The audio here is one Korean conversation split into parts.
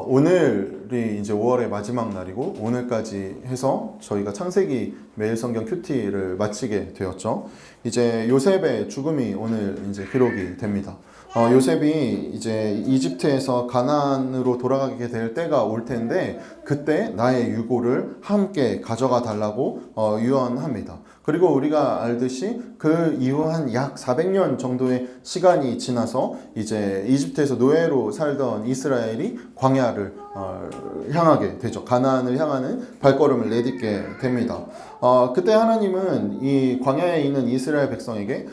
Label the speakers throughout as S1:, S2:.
S1: 오늘이 이제 5월의 마지막 날이고 오늘까지 해서 저희가 창세기 매일 성경 큐티를 마치게 되었죠. 이제 요셉의 죽음이 오늘 이제 기록이 됩니다. 요셉이 이제 이집트에서 가나안으로 돌아가게 될 때가 올 텐데 그때 나의 유고를 함께 가져가 달라고 유언합니다. 그리고 우리가 알듯이 그 이후 한 약 400년 정도의 시간이 지나서 이제 이집트에서 노예로 살던 이스라엘이 광야를 향하게 되죠. 가나안을 향하는 발걸음을 내딛게 됩니다. 그때 하나님은 이 광야에 있는 이스라엘 백성에게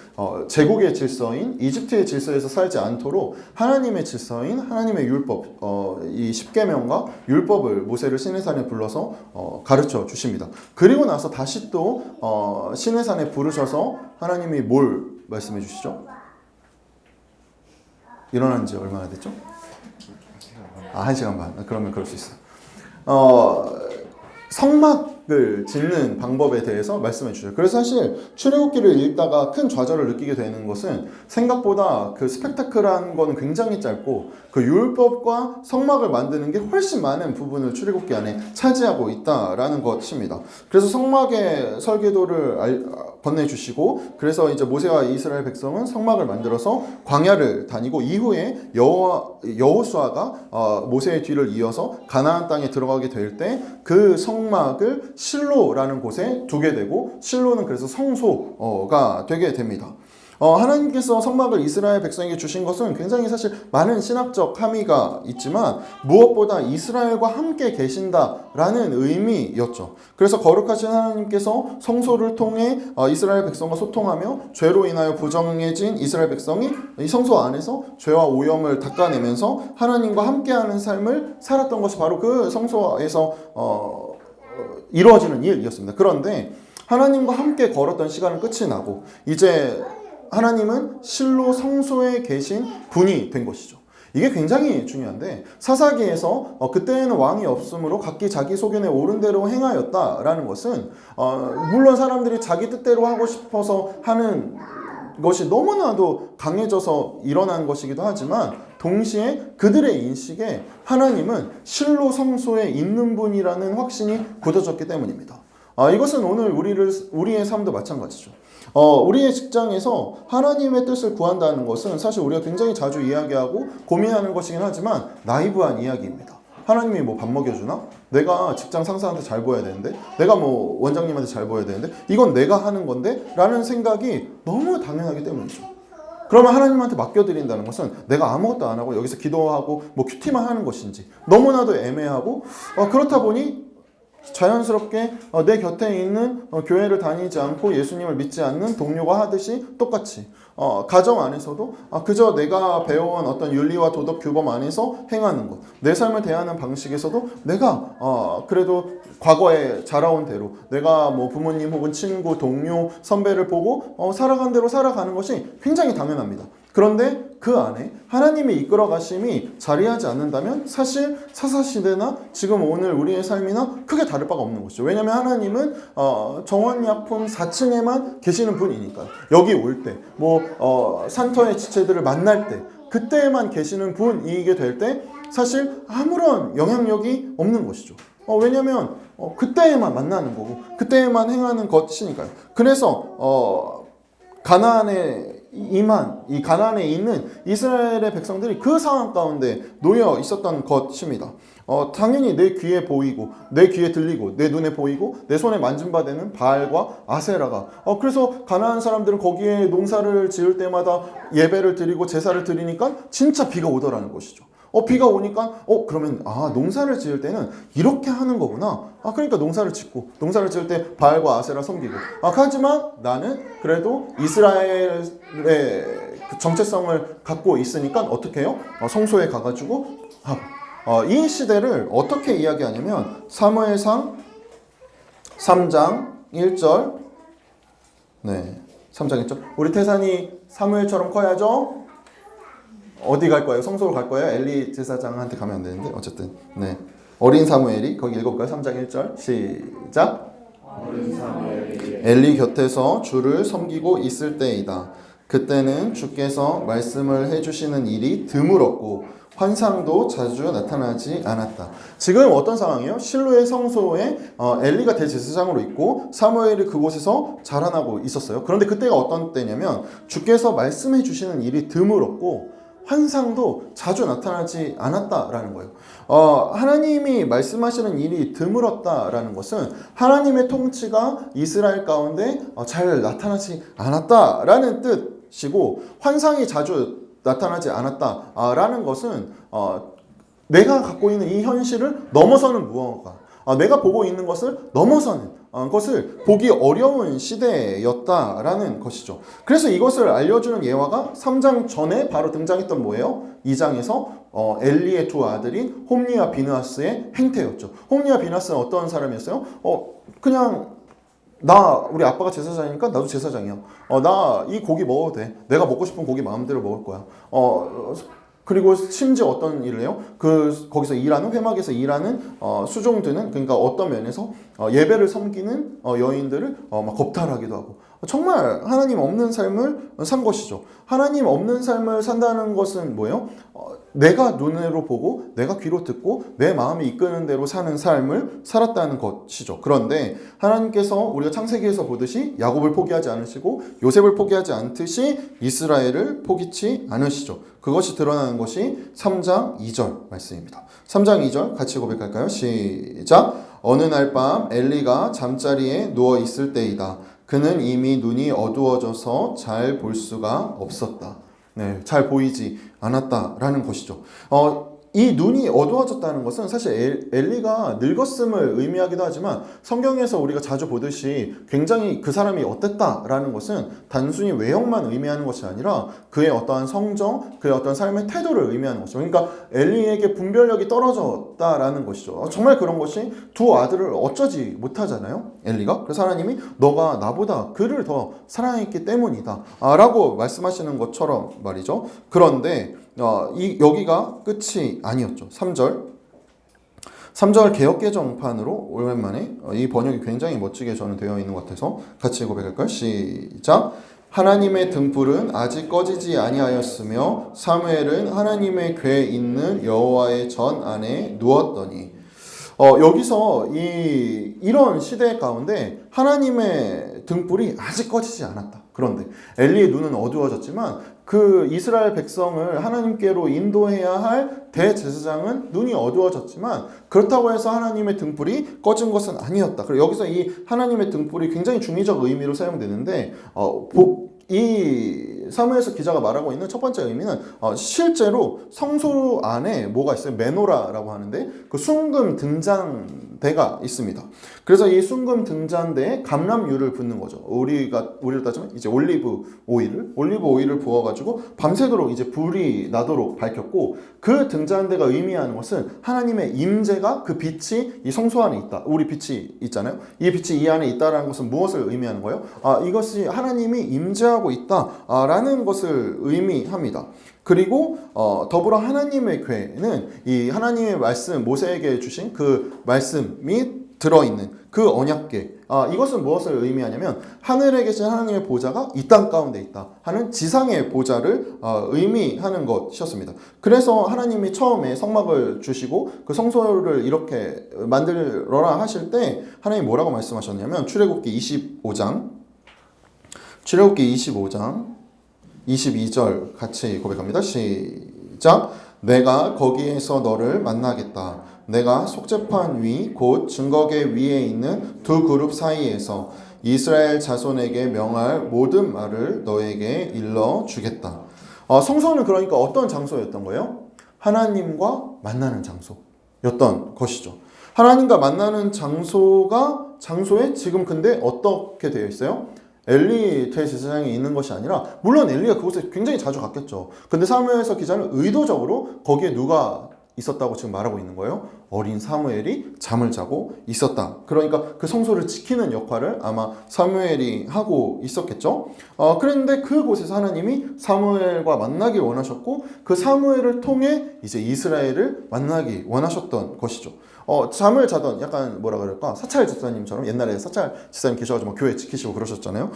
S1: 제국의 질서인 이집트의 질서에서 살지 않도록 하나님의 질서인 하나님의 율법, 이 십계명과 율법을 모세를 시내산에 불러서 가르쳐 주십니다. 그리고 나서 다시 또 시내산에 부르셔서 하나님이 뭘 말씀해 주시죠? 일어난 지 얼마나 됐죠? 1시간 반. 그러면 그럴 수 있어요. 성막을 짓는 방법에 대해서 말씀해 주셔요. 그래서 사실 출애굽기를 읽다가 큰 좌절을 느끼게 되는 것은 생각보다 그 스펙타클한 거는 굉장히 짧고 그 율법과 성막을 만드는 게 훨씬 많은 부분을 출애굽기 안에 차지하고 있다라는 것입니다. 그래서 성막의 설계도를 건네주시고 그래서 이제 모세와 이스라엘 백성은 성막을 만들어서 광야를 다니고 이후에 여호수아가 모세의 뒤를 이어서 가나안 땅에 들어가게 될 때 그 성막을 실로라는 곳에 두게 되고 실로는 그래서 성소가 되게 됩니다. 하나님께서 성막을 이스라엘 백성에게 주신 것은 굉장히 사실 많은 신학적 함의가 있지만 무엇보다 이스라엘과 함께 계신다라는 의미였죠. 그래서 거룩하신 하나님께서 성소를 통해 이스라엘 백성과 소통하며 죄로 인하여 부정해진 이스라엘 백성이 이 성소 안에서 죄와 오염을 닦아내면서 하나님과 함께하는 삶을 살았던 것이 바로 그 성소에서 이루어지는 일이었습니다. 그런데 하나님과 함께 걸었던 시간은 끝이 나고 이제 하나님은 실로 성소에 계신 분이 된 것이죠. 이게 굉장히 중요한데 사사기에서 그때는 왕이 없으므로 각기 자기 소견에 옳은 대로 행하였다라는 것은 물론 사람들이 자기 뜻대로 하고 싶어서 하는 것이 너무나도 강해져서 일어난 것이기도 하지만 동시에 그들의 인식에 하나님은 실로 성소에 있는 분이라는 확신이 굳어졌기 때문입니다. 이것은 오늘 우리의 삶도 마찬가지죠. 우리의 직장에서 하나님의 뜻을 구한다는 것은 사실 우리가 굉장히 자주 이야기하고 고민하는 것이긴 하지만 나이브한 이야기입니다. 하나님이 뭐 밥 먹여주나? 내가 직장 상사한테 잘 보여야 되는데? 내가 뭐 원장님한테 잘 보여야 되는데? 이건 내가 하는 건데? 라는 생각이 너무 당연하기 때문이죠. 그러면 하나님한테 맡겨드린다는 것은 내가 아무것도 안 하고 여기서 기도하고 뭐 큐티만 하는 것인지 너무나도 애매하고 그렇다 보니 자연스럽게 내 곁에 있는 교회를 다니지 않고 예수님을 믿지 않는 동료가 하듯이 똑같이 가정 안에서도 그저 내가 배워온 어떤 윤리와 도덕 규범 안에서 행하는 것, 내 삶을 대하는 방식에서도 내가 그래도 과거에 자라온 대로 내가 뭐 부모님 혹은 친구, 동료, 선배를 보고 살아간 대로 살아가는 것이 굉장히 당연합니다. 그런데 그 안에 하나님의 이끌어 가심이 자리하지 않는다면 사실 사사시대나 지금 오늘 우리의 삶이나 크게 다를 바가 없는 것이죠. 왜냐하면 하나님은 정원약품 4층에만 계시는 분이니까요. 여기 올 때, 산터의 지체들을 만날 때 그때에만 계시는 분이게 될 때 사실 아무런 영향력이 없는 것이죠. 왜냐하면 그때에만 만나는 거고 그때에만 행하는 것이니까요. 그래서 이 가나안에 있는 이스라엘의 백성들이 그 상황 가운데 놓여 있었던 것입니다. 당연히 내 귀에 보이고 내 귀에 들리고 내 눈에 보이고 내 손에 만진 바 되는 바알과 아세라가 그래서 가나안 사람들은 거기에 농사를 지을 때마다 예배를 드리고 제사를 드리니까 진짜 비가 오더라는 것이죠. 비가 오니까 그러면 농사를 지을 때는 이렇게 하는 거구나. 그러니까 농사를 지을 때 바알과 아세라 섬기고 하지만 나는 그래도 이스라엘의 그 정체성을 갖고 있으니까 어떻게 해요? 성소에 가가지고 하고 이 시대를 어떻게 이야기하냐면 사무엘상 3장 1절 3장 1절 우리 태산이 사무엘처럼 커야죠. 어디 갈 거예요? 성소로 갈 거예요? 엘리 제사장한테 가면 안 되는데 어쨌든 어린 사무엘이 거기 읽어볼까요? 3장 1절 시작. 어린 사무엘이 엘리 곁에서 주를 섬기고 있을 때이다. 그때는 주께서 말씀을 해주시는 일이 드물었고 환상도 자주 나타나지 않았다. 지금 어떤 상황이에요? 실로의 성소에 엘리가 대제사장으로 있고 사무엘이 그곳에서 자라나고 있었어요. 그런데 그때가 어떤 때냐면 주께서 말씀해 주시는 일이 드물었고 환상도 자주 나타나지 않았다라는 거예요. 하나님이 말씀하시는 일이 드물었다라는 것은 하나님의 통치가 이스라엘 가운데 잘 나타나지 않았다라는 뜻이고, 환상이 자주 나타나지 않았다라는 것은 내가 갖고 있는 이 현실을 넘어서는 무언가, 내가 보고 있는 것을 넘어서는 것을 보기 어려운 시대였다라는 것이죠. 그래서 이것을 알려주는 예화가 3장 전에 바로 등장했던 뭐예요? 2장에서 엘리의 두 아들인 홈리와 비느하스의 행태였죠. 홈리와 비느하스는 어떤 사람이었어요? 그냥 우리 아빠가 제사장이니까 나도 제사장이야. 나 이 고기 먹어도 돼. 내가 먹고 싶은 고기 마음대로 먹을 거야. 그리고 심지어 어떤 일을 해요? 거기서 일하는, 회막에서 일하는 수종들은, 그러니까 어떤 면에서 예배를 섬기는 여인들을 막 겁탈하기도 하고, 정말 하나님 없는 삶을 산 것이죠. 하나님 없는 삶을 산다는 것은 뭐예요? 내가 눈으로 보고 내가 귀로 듣고 내 마음이 이끄는 대로 사는 삶을 살았다는 것이죠. 그런데 하나님께서 우리가 창세기에서 보듯이 야곱을 포기하지 않으시고 요셉을 포기하지 않듯이 이스라엘을 포기치 않으시죠. 그것이 드러나는 것이 3장 2절 말씀입니다. 3장 2절 같이 고백할까요? 시작! 어느 날 밤 엘리가 잠자리에 누워 있을 때이다. 그는 이미 눈이 어두워져서 잘 볼 수가 없었다. 네, 잘 보이지 않았다라는 것이죠. 이 눈이 어두워졌다는 것은 사실 엘리가 늙었음을 의미하기도 하지만, 성경에서 우리가 자주 보듯이 굉장히 그 사람이 어땠다라는 것은 단순히 외형만 의미하는 것이 아니라 그의 어떠한 성정, 그의 어떤 삶의 태도를 의미하는 것이죠. 그러니까 엘리에게 분별력이 떨어졌다라는 것이죠. 정말 그런 것이 두 아들을 어쩌지 못하잖아요, 엘리가. 그래서 하나님이 너가 나보다 그를 더 사랑했기 때문이다 라고 말씀하시는 것처럼 말이죠. 그런데 여기가 끝이 아니었죠. 3절 개역개정판으로 오랜만에 이 번역이 굉장히 멋지게 저는 되어 있는 것 같아서 같이 고백할까요? 시작! 하나님의 등불은 아직 꺼지지 아니하였으며 사무엘은 하나님의 궤에 있는 여호와의 전 안에 누웠더니, 여기서 이런 시대 가운데 하나님의 등불이 아직 꺼지지 않았다. 그런데 엘리의 눈은 어두워졌지만 그 이스라엘 백성을 하나님께로 인도해야 할 대제사장은 눈이 어두워졌지만, 그렇다고 해서 하나님의 등불이 꺼진 것은 아니었다. 그리고 여기서 이 하나님의 등불이 굉장히 중의적 의미로 사용되는데, 이 사무엘서 기자가 말하고 있는 첫 번째 의미는 실제로 성소 안에 뭐가 있어요? 메노라라고 하는데 그 순금 등잔대가 있습니다. 그래서 이 순금 등잔대에 감람유를 붓는 거죠. 우리로 따지면 이제 올리브 오일을 부어가지고 밤새도록 이제 불이 나도록 밝혔고, 그 등잔대가 의미하는 것은 하나님의 임재가, 그 빛이 이 성소 안에 있다. 우리 빛이 있잖아요. 이 빛이 이 안에 있다라는 것은 무엇을 의미하는 거예요? 이것이 하나님이 임재하고 있다라는 것을 의미합니다. 그리고 더불어 하나님의 궤는 이 하나님의 말씀, 모세에게 주신 그 말씀이 들어있는 그 언약궤, 이것은 무엇을 의미하냐면 하늘에 계신 하나님의 보좌가 이 땅 가운데 있다 하는 지상의 보좌를 의미하는 것이었습니다. 그래서 하나님이 처음에 성막을 주시고 그 성소를 이렇게 만들어라 하실 때 하나님이 뭐라고 말씀하셨냐면, 출애굽기 25장 22절 같이 고백합니다. 시작! 내가 거기에서 너를 만나겠다. 내가 속죄판 위 곧 증거계 위에 있는 두 그룹 사이에서 이스라엘 자손에게 명할 모든 말을 너에게 일러주겠다. 성소는 그러니까 어떤 장소였던 거예요? 하나님과 만나는 장소였던 것이죠. 하나님과 만나는 장소에 지금 근데 어떻게 되어 있어요? 엘리 대제사장이 있는 것이 아니라, 물론 엘리가 그곳에 굉장히 자주 갔겠죠. 근데 사무엘서 기자는 의도적으로 거기에 누가 있었다고 지금 말하고 있는 거예요? 어린 사무엘이 잠을 자고 있었다. 그러니까 그 성소를 지키는 역할을 아마 사무엘이 하고 있었겠죠. 그런데 그곳에서 하나님이 사무엘과 만나길 원하셨고, 그 사무엘을 통해 이제 이스라엘을 만나기 원하셨던 것이죠. 잠을 자던, 약간 뭐라 그럴까, 사찰 집사님처럼, 옛날에 사찰 집사님 계셔가지고 교회 지키시고 그러셨잖아요.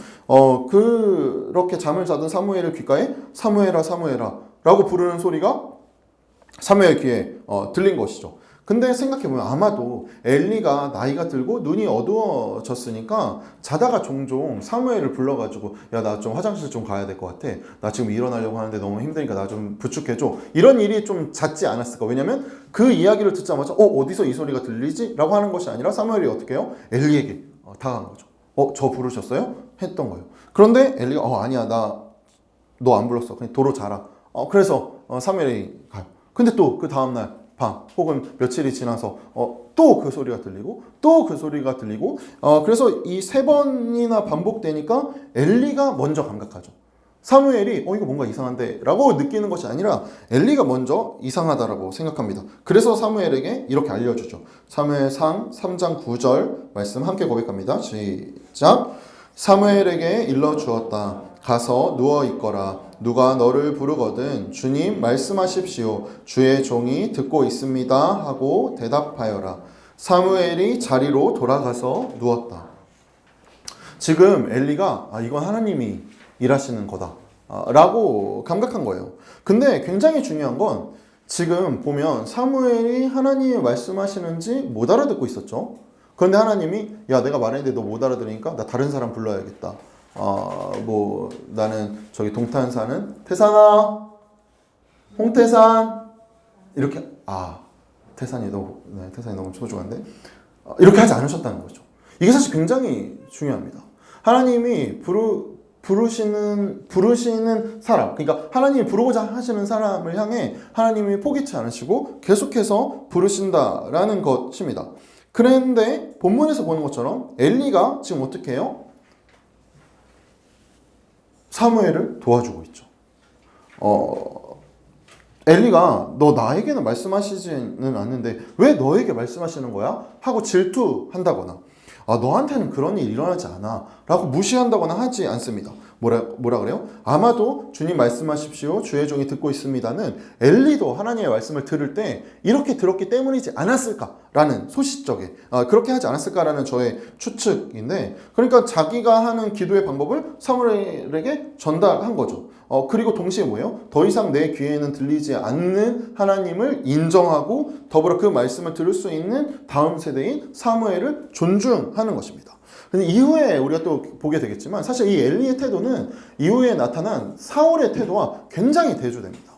S1: 그렇게 잠을 자던 사무엘의 귓가에 사무엘아 사무엘아 라고 부르는 소리가 사무엘 귀에 들린 것이죠. 근데 생각해보면 아마도 엘리가 나이가 들고 눈이 어두워졌으니까 자다가 종종 사무엘을 불러가지고 야, 나 좀 화장실 좀 가야 될 것 같아. 나 지금 일어나려고 하는데 너무 힘드니까 나 좀 부축해줘. 이런 일이 좀 잦지 않았을까? 왜냐면 그 이야기를 듣자마자 어디서 이 소리가 들리지? 라고 하는 것이 아니라 사무엘이 어떻게 해요? 엘리에게 다가간 거죠. 저 부르셨어요? 했던 거예요. 그런데 엘리가 아니야, 나 너 안 불렀어. 그냥 도로 자라. 그래서 사무엘이 가요. 근데 또 그 다음날 밤 혹은 며칠이 지나서 또 그 소리가 들리고 또 그 소리가 들리고 그래서 이 3번이나 반복되니까 엘리가 먼저 감각하죠. 사무엘이 이거 뭔가 이상한데 라고 느끼는 것이 아니라 엘리가 먼저 이상하다라고 생각합니다. 그래서 사무엘에게 이렇게 알려주죠. 사무엘상 3장 9절 말씀 함께 고백합니다. 시작. 사무엘에게 일러주었다. 가서 누워 있거라. 누가 너를 부르거든 주님 말씀하십시오. 주의 종이 듣고 있습니다 하고 대답하여라. 사무엘이 자리로 돌아가서 누웠다. 지금 엘리가 이건 하나님이 일하시는 거다 라고 감각한 거예요. 근데 굉장히 중요한 건 지금 보면 사무엘이 하나님이 말씀하시는지 못 알아듣고 있었죠. 그런데 하나님이 야, 내가 말했는데 너 못 알아들으니까 나 다른 사람 불러야겠다. 나는 저기 동탄 사는 태산아, 홍태산 이렇게 태산이 너무 소중한데 이렇게 하지 않으셨다는 거죠. 이게 사실 굉장히 중요합니다. 하나님이 부르시는 사람, 그러니까 하나님이 부르고자 하시는 사람을 향해 하나님이 포기치 않으시고 계속해서 부르신다라는 것입니다. 그런데 본문에서 보는 것처럼 엘리가 지금 어떻게 해요? 사무엘을 도와주고 있죠. 엘리가 너 나에게는 말씀하시지는 않는데 왜 너에게 말씀하시는 거야? 하고 질투한다거나 너한테는 그런 일이 일어나지 않아 라고 무시한다거나 하지 않습니다. 뭐라 그래요? 아마도 주님 말씀하십시오. 주의 종이 듣고 있습니다는 엘리도 하나님의 말씀을 들을 때 이렇게 들었기 때문이지 않았을까라는 소시적에 그렇게 하지 않았을까라는 저의 추측인데, 그러니까 자기가 하는 기도의 방법을 사무엘에게 전달한 거죠. 그리고 동시에 뭐예요? 더 이상 내 귀에는 들리지 않는 하나님을 인정하고 더불어 그 말씀을 들을 수 있는 다음 세대인 사무엘을 존중하는 것입니다. 근데 이후에 우리가 또 보게 되겠지만 사실 이 엘리의 태도는 이후에 나타난 사울의 태도와 굉장히 대조됩니다.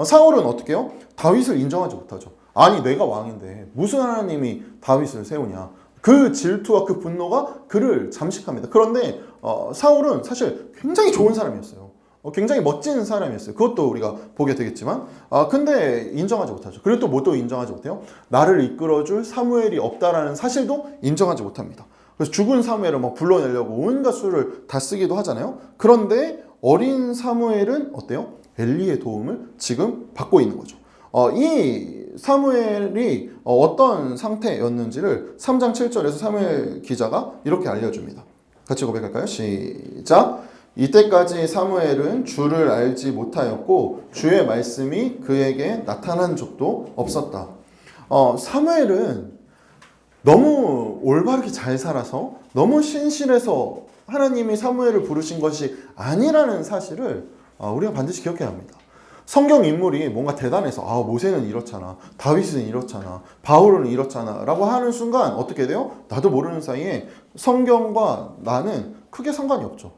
S1: 사울은 어떻게 해요? 다윗을 인정하지 못하죠. 아니 내가 왕인데 무슨 하나님이 다윗을 세우냐. 그 질투와 그 분노가 그를 잠식합니다. 그런데 사울은 사실 굉장히 좋은 사람이었어요. 굉장히 멋진 사람이었어요. 그것도 우리가 보게 되겠지만 근데 인정하지 못하죠. 그리고 또 뭐 인정하지 못해요? 나를 이끌어줄 사무엘이 없다라는 사실도 인정하지 못합니다. 그래서 죽은 사무엘을 막 불러내려고 온갖 수를 다 쓰기도 하잖아요. 그런데 어린 사무엘은 어때요? 엘리의 도움을 지금 받고 있는 거죠. 이 사무엘이 어떤 상태였는지를 3장 7절에서 사무엘 기자가 이렇게 알려줍니다. 같이 고백할까요? 시작! 이때까지 사무엘은 주를 알지 못하였고 주의 말씀이 그에게 나타난 적도 없었다. 사무엘은 너무 올바르게 잘 살아서 너무 신실해서 하나님이 사무엘을 부르신 것이 아니라는 사실을 우리가 반드시 기억해야 합니다. 성경 인물이 뭔가 대단해서 모세는 이렇잖아, 다윗은 이렇잖아, 바울은 이렇잖아 라고 하는 순간 어떻게 돼요? 나도 모르는 사이에 성경과 나는 크게 상관이 없죠.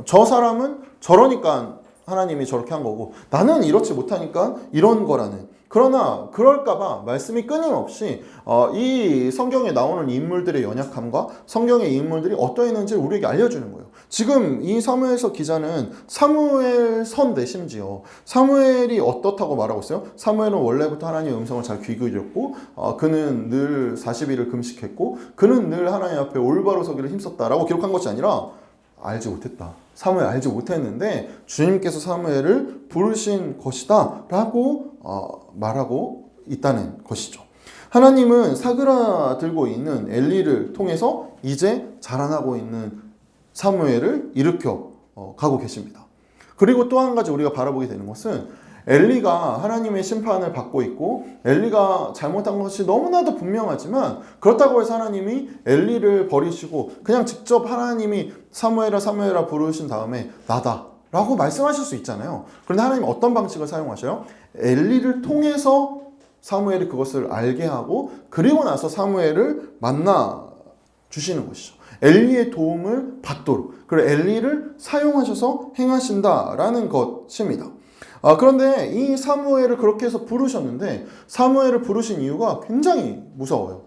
S1: 저 사람은 저러니까 하나님이 저렇게 한 거고 나는 이렇지 못하니까 이런 거라는, 그러나 그럴까봐 말씀이 끊임없이 이 성경에 나오는 인물들의 연약함과 성경의 인물들이 어떠했는지를 우리에게 알려주는 거예요. 지금 이 사무엘서 기자는 사무엘서인데 심지어 사무엘이 어떻다고 말하고 있어요? 사무엘은 원래부터 하나님의 음성을 잘 귀 기울였고 그는 늘 40일을 금식했고 그는 늘 하나님 앞에 올바로 서기를 힘썼다라고 기록한 것이 아니라 알지 못했다. 사무엘 알지 못했는데 주님께서 사무엘을 부르신 것이다 라고 말하고 있다는 것이죠. 하나님은 사그라들고 있는 엘리를 통해서 이제 자라나고 있는 사무엘을 일으켜 가고 계십니다. 그리고 또 한 가지 우리가 바라보게 되는 것은 엘리가 하나님의 심판을 받고 있고 엘리가 잘못한 것이 너무나도 분명하지만 그렇다고 해서 하나님이 엘리를 버리시고 그냥 직접 하나님이 사무엘아 부르신 다음에 나다 라고 말씀하실 수 있잖아요. 그런데 하나님 어떤 방식을 사용하셔요? 엘리를 통해서 사무엘이 그것을 알게 하고 그리고 나서 사무엘을 만나 주시는 것이죠. 엘리의 도움을 받도록, 그리고 엘리를 사용하셔서 행하신다라는 것입니다. 그런데 이 사무엘을 그렇게 해서 부르셨는데 사무엘을 부르신 이유가 굉장히 무서워요.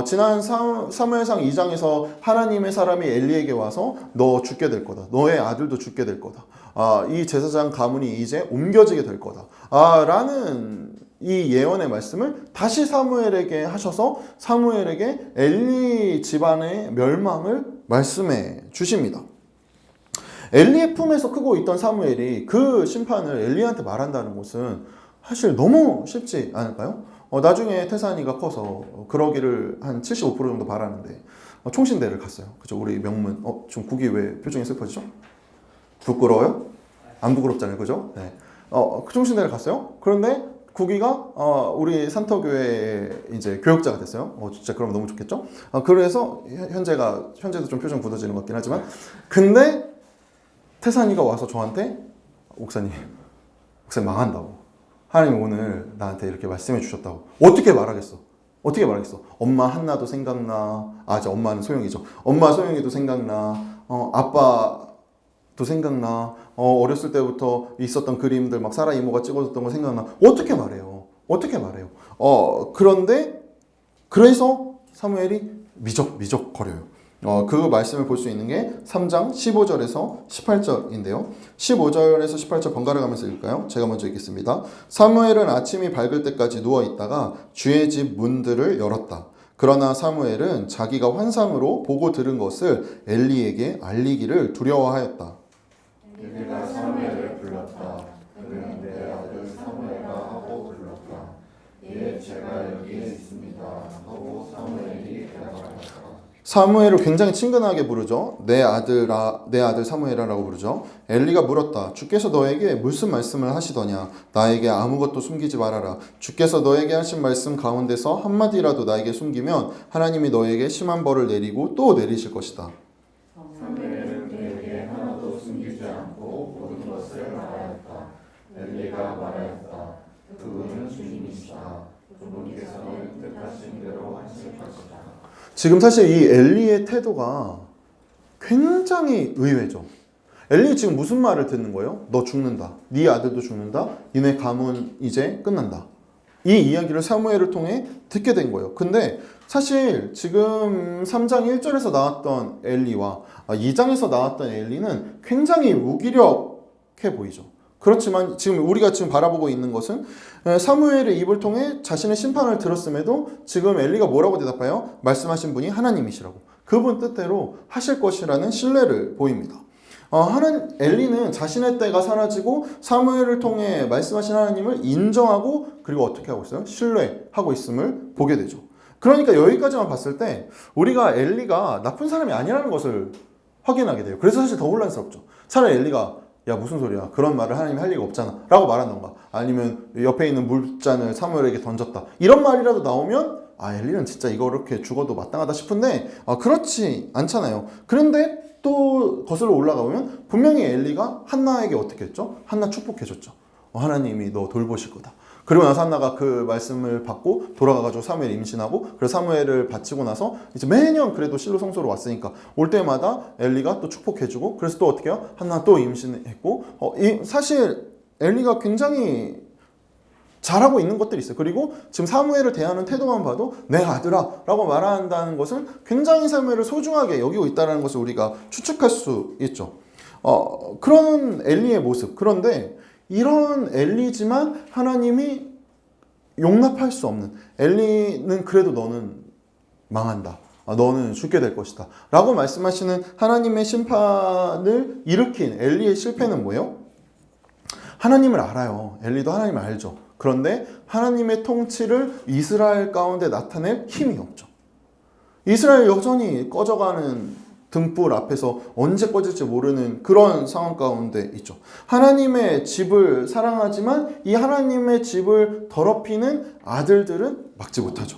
S1: 지난 사무엘상 2장에서 하나님의 사람이 엘리에게 와서 너 죽게 될 거다. 너의 아들도 죽게 될 거다. 이 제사장 가문이 이제 옮겨지게 될 거다. 라는 이 예언의 말씀을 다시 사무엘에게 하셔서 사무엘에게 엘리 집안의 멸망을 말씀해 주십니다. 엘리의 품에서 크고 있던 사무엘이 그 심판을 엘리한테 말한다는 것은 사실 너무 쉽지 않을까요? 나중에 태산이가 커서 그러기를 한 75% 정도 바라는데 총신대를 갔어요. 그죠? 우리 명문. 지금 국이 왜 표정이 슬퍼지죠? 부끄러워요? 안 부끄럽잖아요. 그죠? 네. 그 총신대를 갔어요. 그런데 국이가 우리 산터교회의 이제 교역자가 됐어요. 진짜 그럼 너무 좋겠죠? 그래서 현재도 좀 표정 굳어지는 것 같긴 하지만 근데 태산이가 와서 저한테 목사님 망한다고. 하나님 오늘 나한테 이렇게 말씀해 주셨다고. 어떻게 말하겠어? 엄마 한나도 생각나. 이제 엄마는 소영이죠. 엄마 소영이도 생각나. 아빠도 생각나. 어렸을 때부터 있었던 그림들 막 사라 이모가 찍어줬던 거 생각나. 어떻게 말해요? 그런데 그래서 사무엘이 미적거려요. 그 말씀을 볼 수 있는 게 3장 15절에서 18절인데요. 15절에서 18절 번갈아 가면서 읽을까요? 제가 먼저 읽겠습니다. 사무엘은 아침이 밝을 때까지 누워있다가 주의 집 문들을 열었다. 그러나 사무엘은 자기가 환상으로 보고 들은 것을 엘리에게 알리기를 두려워하였다.
S2: 엘리가 사무엘을 불렀다. 그는 내 아들 사무엘아 하고 불렀다. 예, 제가 여기에 있습니다 하고 사무엘이 대답하였다.
S1: 사무엘을 굉장히 친근하게 부르죠. 내 아들 사무엘아라고 부르죠. 엘리가 물었다. 주께서 너에게 무슨 말씀을 하시더냐? 나에게 아무것도 숨기지 말아라. 주께서 너에게 하신 말씀 가운데서 한마디라도 나에게 숨기면 하나님이 너에게 심한 벌을 내리고 또 내리실 것이다.
S2: 사무엘은 그에게 하나도 숨기지 않고 모든 것을 말하였다. 엘리가 말하였다. 그분은 주님이시다. 그분께서는 뜻하신 대로 하실 것이다.
S1: 지금 사실 이 엘리의 태도가 굉장히 의외죠. 엘리 지금 무슨 말을 듣는 거예요? 너 죽는다. 네 아들도 죽는다. 니네 가문 이제 끝난다. 이 이야기를 사무엘을 통해 듣게 된 거예요. 근데 사실 지금 3장 1절에서 나왔던 엘리와 2장에서 나왔던 엘리는 굉장히 무기력해 보이죠. 그렇지만 지금 우리가 바라보고 있는 것은 사무엘의 입을 통해 자신의 심판을 들었음에도 지금 엘리가 뭐라고 대답해요? 말씀하신 분이 하나님이시라고. 그분 뜻대로 하실 것이라는 신뢰를 보입니다. 엘리는 자신의 때가 사라지고 사무엘을 통해 말씀하신 하나님을 인정하고 그리고 어떻게 하고 있어요? 신뢰하고 있음을 보게 되죠. 그러니까 여기까지만 봤을 때 우리가 엘리가 나쁜 사람이 아니라는 것을 확인하게 돼요. 그래서 사실 더 혼란스럽죠. 차라리 엘리가 야 무슨 소리야 그런 말을 하나님이 할 리가 없잖아 라고 말한던가 아니면 옆에 있는 물잔을 사무엘에게 던졌다 이런 말이라도 나오면 엘리는 진짜 이거 이렇게 죽어도 마땅하다 싶은데 그렇지 않잖아요. 그런데 또 거슬러 올라가 보면 분명히 엘리가 한나에게 어떻게 했죠? 한나 축복해줬죠. 하나님이 너 돌보실 거다. 그리고 나서 한나가 그 말씀을 받고 돌아가가지고 사무엘 임신하고 그래서 사무엘을 바치고 나서 이제 매년 그래도 실로 성소로 왔으니까 올 때마다 엘리가 또 축복해주고 그래서 또 어떻게 해요? 한나 또 임신했고 사실 엘리가 굉장히 잘하고 있는 것들이 있어요. 그리고 지금 사무엘을 대하는 태도만 봐도 내 아들아 라고 말한다는 것은 굉장히 사무엘을 소중하게 여기고 있다는 것을 우리가 추측할 수 있죠. 그런 엘리의 모습. 그런데 이런 엘리지만 하나님이 용납할 수 없는 엘리는 그래도 너는 망한다. 너는 죽게 될 것이다. 라고 말씀하시는 하나님의 심판을 일으킨 엘리의 실패는 뭐예요? 하나님을 알아요. 엘리도 하나님을 알죠. 그런데 하나님의 통치를 이스라엘 가운데 나타낼 힘이 없죠. 이스라엘 여전히 꺼져가는 등불 앞에서 언제 꺼질지 모르는 그런 상황 가운데 있죠. 하나님의 집을 사랑하지만 이 하나님의 집을 더럽히는 아들들은 막지 못하죠.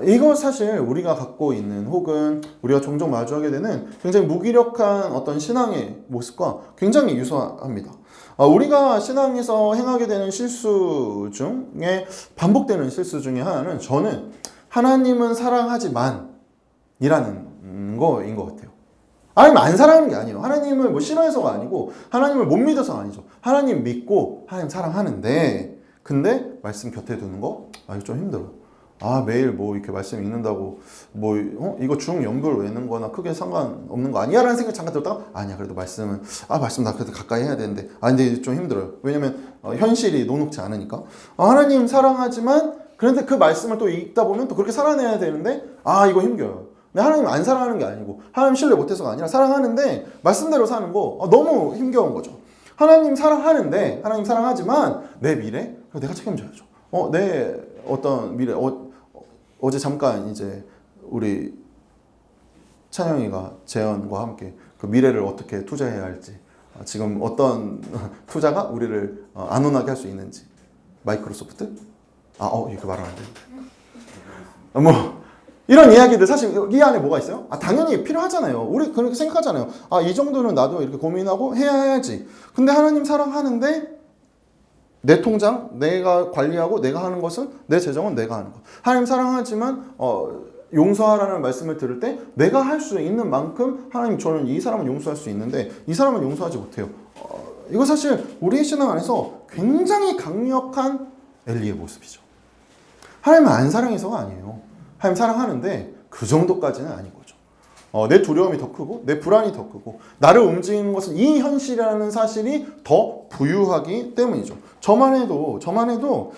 S1: 이거 사실 우리가 갖고 있는 혹은 우리가 종종 마주하게 되는 굉장히 무기력한 어떤 신앙의 모습과 굉장히 유사합니다. 우리가 신앙에서 행하게 되는 실수 중에 반복되는 실수 중에 하나는 저는 하나님은 사랑하지만 이라는 거인 것 같아요. 하나님 안 사랑하는 게 아니에요. 하나님을 뭐 싫어해서가 아니고 하나님을 못 믿어서가 아니죠. 하나님 믿고 하나님 사랑하는데 근데 말씀 곁에 두는 거 이거 좀 힘들어. 매일 뭐 이렇게 말씀 읽는다고 뭐 이거 중연불 외는 거나 크게 상관없는 거 아니야? 라는 생각이 잠깐 들었다가 아니야 그래도 말씀은 말씀 나 그래도 가까이 해야 되는데 근데 좀 힘들어요. 왜냐면 현실이 녹록지 않으니까. 하나님 사랑하지만 그런데 그 말씀을 또 읽다 보면 또 그렇게 살아내야 되는데 이거 힘겨워요. 근데 하나님 안 사랑하는 게 아니고 하나님 신뢰 못해서가 아니라 사랑하는데 말씀대로 사는 거 너무 힘겨운 거죠. 하나님 사랑하는데 하나님 사랑하지만 내 미래 내가 책임져야죠. 내 어떤 미래 어제 잠깐 이제 우리 찬영이가 재현과 함께 그 미래를 어떻게 투자해야 할지 지금 어떤 투자가 우리를 안온하게 할 수 있는지 마이크로소프트? 이거 말하면 안 되는데 뭐 이런 이야기들 사실 이 안에 뭐가 있어요? 당연히 필요하잖아요. 우리 그렇게 생각하잖아요. 이 정도는 나도 이렇게 고민하고 해야지. 근데 하나님 사랑하는데 내 통장 내가 관리하고 내가 하는 것은 내 재정은 내가 하는 것. 하나님 사랑하지만 용서하라는 말씀을 들을 때 내가 할 수 있는 만큼 하나님 저는 이 사람은 용서할 수 있는데 이 사람은 용서하지 못해요. 이거 사실 우리의 신앙 안에서 굉장히 강력한 엘리의 모습이죠. 하나님은 안 사랑해서가 아니에요. 하나님 사랑하는데 그 정도까지는 아닌 거죠. 내 두려움이 더 크고 내 불안이 더 크고 나를 움직이는 것은 이 현실이라는 사실이 더 부유하기 때문이죠. 저만 해도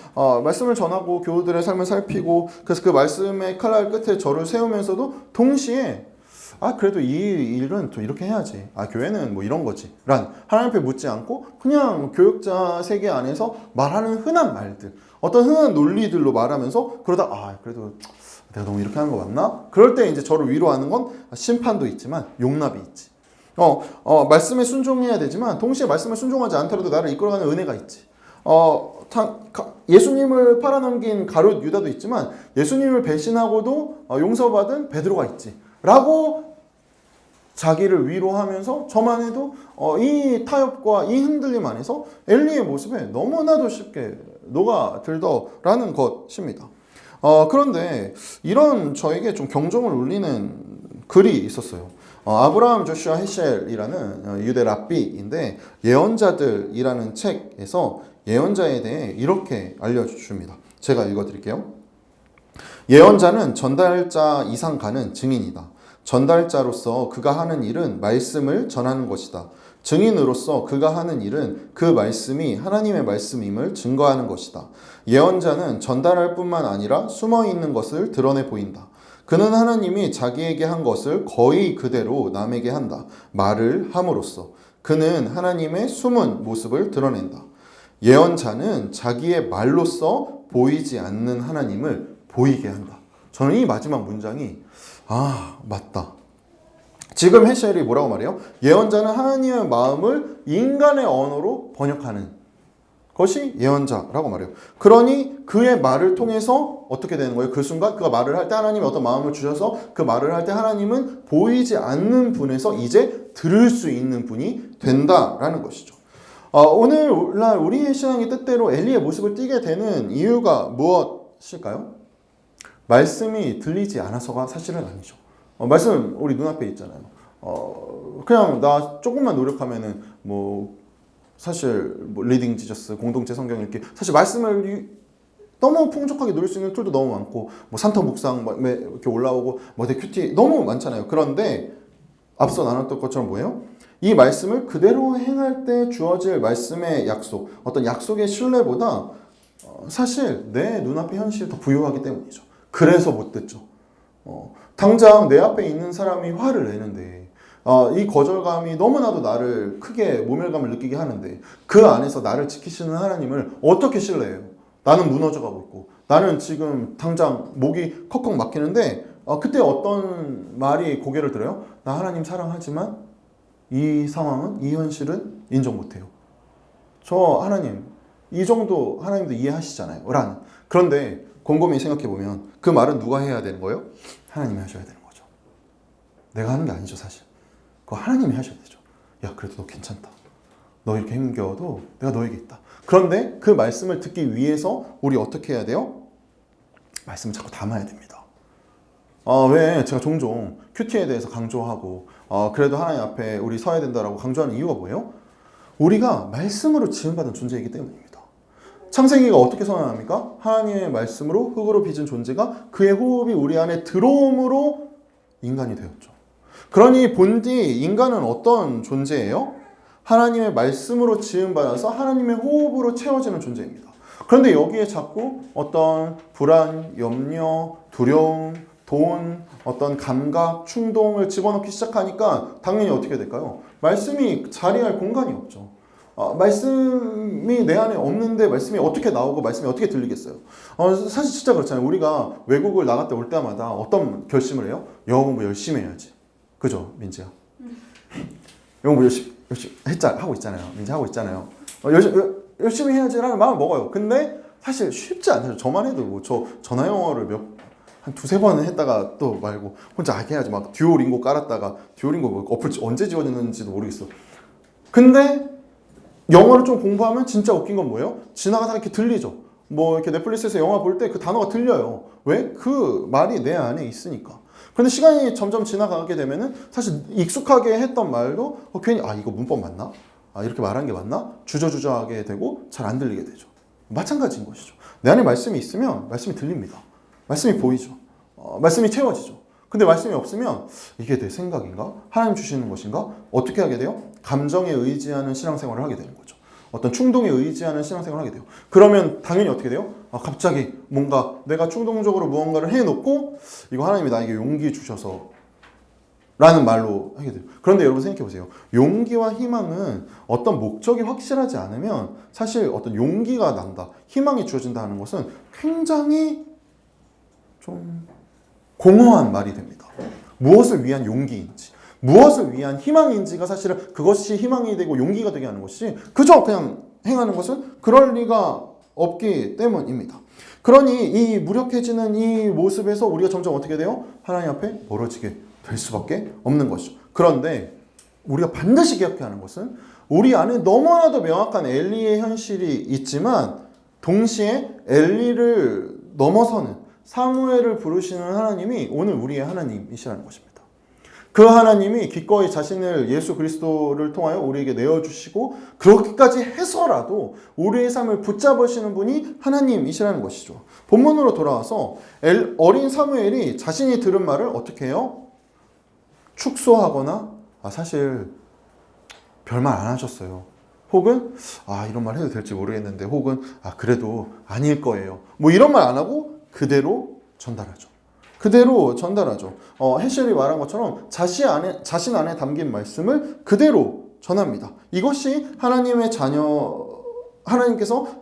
S1: 말씀을 전하고 교우들의 삶을 살피고 그래서 그 말씀의 칼날 끝에 저를 세우면서도 동시에 그래도 이 일은 또 이렇게 해야지. 교회는 뭐 이런 거지. 란 하나님 앞에 묻지 않고 그냥 교육자 세계 안에서 말하는 흔한 말들 어떤 흔한 논리들로 말하면서 그러다 그래도 내가 너무 이렇게 하는 거 맞나? 그럴 때 이제 저를 위로하는 건 심판도 있지만 용납이 있지. 말씀에 순종해야 되지만 동시에 말씀에 순종하지 않더라도 나를 이끌어가는 은혜가 있지. 예수님을 팔아넘긴 가룟 유다도 있지만 예수님을 배신하고도 용서받은 베드로가 있지. 라고 자기를 위로하면서 저만 해도 이 타협과 이 흔들림 안에서 엘리의 모습에 너무나도 쉽게 녹아들더라는 것입니다. 그런데 이런 저에게 좀 경종을 울리는 글이 있었어요. 아브라함 조슈아 헤셸이라는 유대 랍비인데 예언자들이라는 책에서 예언자에 대해 이렇게 알려줍니다. 제가 읽어드릴게요. 예언자는 전달자 이상 가는 증인이다. 전달자로서 그가 하는 일은 말씀을 전하는 것이다. 증인으로서 그가 하는 일은 그 말씀이 하나님의 말씀임을 증거하는 것이다. 예언자는 전달할 뿐만 아니라 숨어 있는 것을 드러내 보인다. 그는 하나님이 자기에게 한 것을 거의 그대로 남에게 한다. 말을 함으로써 그는 하나님의 숨은 모습을 드러낸다. 예언자는 자기의 말로써 보이지 않는 하나님을 보이게 한다. 저는 이 마지막 문장이 맞다. 지금 헤셸이 뭐라고 말해요? 예언자는 하나님의 마음을 인간의 언어로 번역하는 것이 예언자라고 말해요. 그러니 그의 말을 통해서 어떻게 되는 거예요? 그 순간 그가 말을 할 때 하나님이 어떤 마음을 주셔서 그 말을 할 때 하나님은 보이지 않는 분에서 이제 들을 수 있는 분이 된다라는 것이죠. 오늘날 우리의 신앙이 뜻대로 엘리의 모습을 띠게 되는 이유가 무엇일까요? 말씀이 들리지 않아서가 사실은 아니죠. 말씀 우리 눈앞에 있잖아요. 그냥 나 조금만 노력하면은 사실 리딩 지저스 공동체 성경 읽기 사실 말씀을 너무 풍족하게 누릴 수 있는 툴도 너무 많고 산터 묵상 이렇게 올라오고 큐티 너무 많잖아요. 그런데 앞서 나눴던 것처럼 뭐예요? 이 말씀을 그대로 행할 때 주어질 말씀의 약속, 어떤 약속의 신뢰보다 사실 내 눈앞의 현실이 더 부유하기 때문이죠. 그래서 못 듣죠. 당장 내 앞에 있는 사람이 화를 내는데 이 거절감이 너무나도 나를 크게 모멸감을 느끼게 하는데 그 안에서 나를 지키시는 하나님을 어떻게 신뢰해요? 나는 무너져가고 있고 나는 지금 당장 목이 컥컥 막히는데 그때 어떤 말이 고개를 들어요? 나 하나님 사랑하지만 이 상황은 이 현실은 인정 못해요. 저 하나님 이 정도 하나님도 이해하시잖아요. 라는. 그런데 곰곰이 생각해보면 그 말은 누가 해야 되는 거예요? 하나님이 하셔야 되는 거죠. 내가 하는 게 아니죠, 사실. 그거 하나님이 하셔야 되죠. 야, 그래도 너 괜찮다. 너 이렇게 힘겨워도 내가 너에게 있다. 그런데 그 말씀을 듣기 위해서 우리 어떻게 해야 돼요? 말씀을 자꾸 담아야 됩니다. 왜 제가 종종 큐티에 대해서 강조하고 그래도 하나님 앞에 우리 서야 된다라고 강조하는 이유가 뭐예요? 우리가 말씀으로 지음받은 존재이기 때문입니다. 창세기가 어떻게 선언합니까? 하나님의 말씀으로 흙으로 빚은 존재가 그의 호흡이 우리 안에 들어옴으로 인간이 되었죠. 그러니 본디 인간은 어떤 존재예요? 하나님의 말씀으로 지음받아서 하나님의 호흡으로 채워지는 존재입니다. 그런데 여기에 자꾸 어떤 불안, 염려, 두려움, 돈, 어떤 감각, 충동을 집어넣기 시작하니까 당연히 어떻게 될까요? 말씀이 자리할 공간이 없죠. 말씀이 내 안에 없는데 말씀이 어떻게 나오고 말씀이 어떻게 들리겠어요? 사실 진짜 그렇잖아요. 우리가 외국을 나갔다 올 때마다 어떤 결심을 해요? 영어 공부 열심히 해야지. 그죠, 민지야? 영어 공부 열심히 하고 있잖아요. 민지 하고 있잖아요. 열심히 해야지라는 마음을 먹어요. 근데 사실 쉽지 않아요. 저만 해도 뭐 저 전화 영어를 한 두세 번 했다가 또 말고 혼자 해야지. 막 듀오링고 깔았다가 듀오링고 뭐 어플 언제 지워졌는지도 모르겠어. 근데 영어를 좀 공부하면 진짜 웃긴 건 뭐예요? 지나가다가 이렇게 들리죠. 뭐 이렇게 넷플릭스에서 영화 볼 때 그 단어가 들려요. 왜? 그 말이 내 안에 있으니까. 그런데 시간이 점점 지나가게 되면은 사실 익숙하게 했던 말도 괜히 이거 문법 맞나? 이렇게 말한 게 맞나? 주저주저하게 되고 잘 안 들리게 되죠. 마찬가지인 것이죠. 내 안에 말씀이 있으면 말씀이 들립니다. 말씀이 보이죠. 말씀이 채워지죠. 근데 말씀이 없으면 이게 내 생각인가? 하나님 주시는 것인가? 어떻게 하게 돼요? 감정에 의지하는 신앙생활을 하게 되는 거죠. 어떤 충동에 의지하는 신앙생활을 하게 돼요. 그러면 당연히 어떻게 돼요? 갑자기 뭔가 내가 충동적으로 무언가를 해놓고 이거 하나님이 나에게 용기 주셔서 라는 말로 하게 돼요. 그런데 여러분 생각해 보세요. 용기와 희망은 어떤 목적이 확실하지 않으면 사실 어떤 용기가 난다, 희망이 주어진다는 것은 굉장히 좀 공허한 말이 됩니다. 무엇을 위한 용기인지, 무엇을 위한 희망인지가 사실은 그것이 희망이 되고 용기가 되게 하는 것이 그저 그냥 행하는 것은 그럴 리가 없기 때문입니다. 그러니 이 무력해지는 이 모습에서 우리가 점점 어떻게 돼요? 하나님 앞에 멀어지게 될 수밖에 없는 것이죠. 그런데 우리가 반드시 기억해야 하는 것은 우리 안에 너무나도 명확한 엘리의 현실이 있지만 동시에 엘리를 넘어서는 사무엘을 부르시는 하나님이 오늘 우리의 하나님이시라는 것입니다. 그 하나님이 기꺼이 자신을 예수 그리스도를 통하여 우리에게 내어주시고 그렇게까지 해서라도 우리의 삶을 붙잡으시는 분이 하나님이시라는 것이죠. 본문으로 돌아와서 어린 사무엘이 자신이 들은 말을 어떻게 해요? 축소하거나 사실 별말 안 하셨어요. 혹은 이런 말 해도 될지 모르겠는데 혹은 그래도 아닐 거예요. 뭐 이런 말 안 하고 그대로 전달하죠. 그대로 전달하죠. 헤셸이 말한 것처럼 자신 안에 담긴 말씀을 그대로 전합니다. 이것이 하나님께서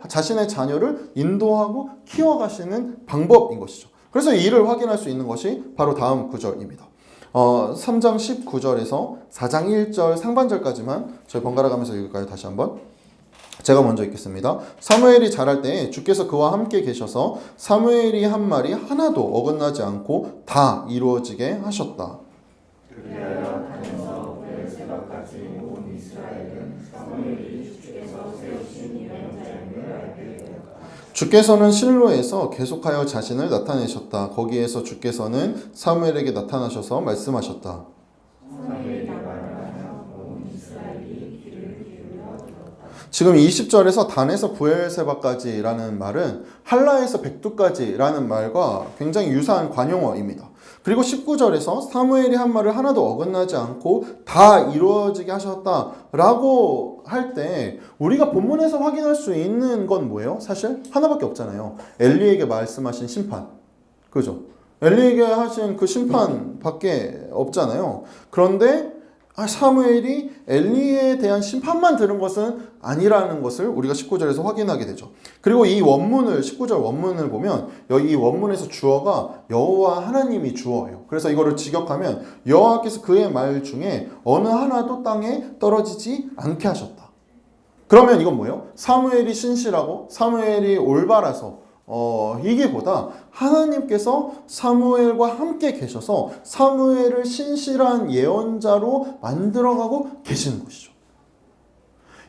S1: 자신의 자녀를 인도하고 키워가시는 방법인 것이죠. 그래서 이 일을 확인할 수 있는 것이 바로 다음 구절입니다. 3장 19절에서 4장 1절 상반절까지만 저희 번갈아 가면서 읽을까요? 다시 한번. 제가 먼저 읽겠습니다. 사무엘이 자랄 때에 주께서 그와 함께 계셔서 사무엘이 한 말이 하나도 어긋나지 않고 다 이루어지게 하셨다.
S2: 그리하여 단에서 브엘세바까지 온 이스라엘은 사무엘이 주께서 세우신 이런 자임을 알게 되었다.
S1: 주께서는 실로에서 계속하여 자신을 나타내셨다. 거기에서 주께서는 사무엘에게 나타나셔서 말씀하셨다. 지금 20절에서 단에서 브엘세바까지라는 말은 할라에서 백두까지라는 말과 굉장히 유사한 관용어입니다. 그리고 19절에서 사무엘이 한 말을 하나도 어긋나지 않고 다 이루어지게 하셨다라고 할 때 우리가 본문에서 확인할 수 있는 건 뭐예요? 사실 하나밖에 없잖아요. 엘리에게 말씀하신 심판. 그죠? 엘리에게 하신 그 심판밖에 없잖아요. 그런데 사무엘이 엘리에 대한 심판만 들은 것은 아니라는 것을 우리가 19절에서 확인하게 되죠. 그리고 이 원문을 19절 원문을 보면 이 원문에서 주어가 여호와 하나님이 주어예요. 그래서 이거를 직역하면 여호와께서 그의 말 중에 어느 하나도 땅에 떨어지지 않게 하셨다. 그러면 이건 뭐예요? 사무엘이 신실하고 사무엘이 올바라서 이게보다 하나님께서 사무엘과 함께 계셔서 사무엘을 신실한 예언자로 만들어가고 계시는 것이죠.